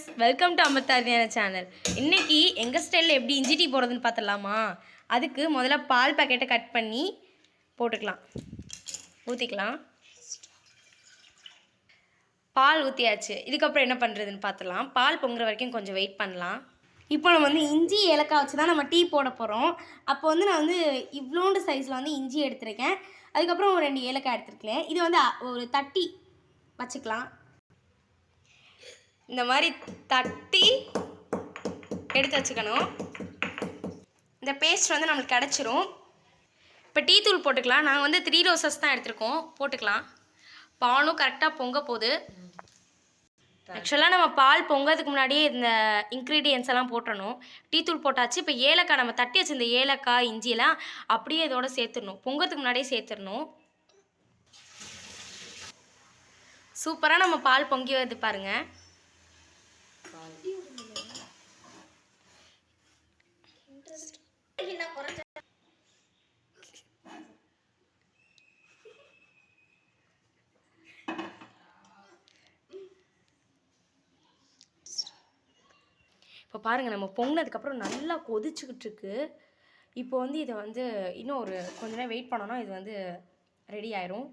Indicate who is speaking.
Speaker 1: Friends, welcome to அமிர்தாரியான channel. இன்றைக்கி எங்கள் ஸ்டைலில் எப்படி இஞ்சி டீ போடுறதுன்னு பார்த்துடலாமா? அதுக்கு முதல்ல பால் பாக்கெட்டை கட் பண்ணி போட்டுக்கலாம், ஊற்றிக்கலாம். பால் ஊற்றியாச்சு. இதுக்கப்புறம் என்ன பண்ணுறதுன்னு பார்த்துலாம். பால் பொங்குற வரைக்கும் கொஞ்சம் வெயிட் பண்ணலாம். இப்போ நம்ம வந்து இஞ்சி ஏலக்காய் வச்சு தான் நம்ம டீ போட போகிறோம். அப்போ வந்து நான் வந்து இவ்வளோண்டு சைஸில் வந்து இஞ்சி எடுத்துருக்கேன். அதுக்கப்புறம் ஒரு 2 ஏலக்காய் எடுத்துருக்கேன். இது வந்து ஒரு தட்டி வச்சுக்கலாம். இந்த மாதிரி தட்டி எடுத்து வச்சுக்கணும். இந்த பேஸ்ட் வந்து நம்மளுக்கு கிடச்சிரும். இப்போ டீ தூள் போட்டுக்கலாம். நாங்கள் வந்து 3 ரோசஸ் தான் எடுத்துருக்கோம், போட்டுக்கலாம். பாலும் கரெக்டாக பொங்க போகுது. ஆக்சுவலாக நம்ம பால் பொங்கிறதுக்கு முன்னாடியே இந்த இன்க்ரீடியன்ஸ் எல்லாம் போட்டுடணும். டீ தூள் போட்டாச்சு. இப்போ ஏலக்காய் நம்ம தட்டி வச்சு இந்த ஏலக்காய் இஞ்சியெல்லாம் அப்படியே இதோட சேர்த்துடணும். பொங்கிறதுக்கு முன்னாடியே சேர்த்துடணும். சூப்பராக நம்ம பால் பொங்கி வருது பாருங்கள். இப்போ பாருங்கள், நம்ம பொங்கினதுக்கப்புறம் நல்லா கொதிச்சுக்கிட்டு இருக்கு. இப்போ வந்து இதை வந்து இன்னும் ஒரு கொஞ்ச நேரம் வெயிட் பண்ணோன்னா இது வந்து ரெடி ஆயிரும்.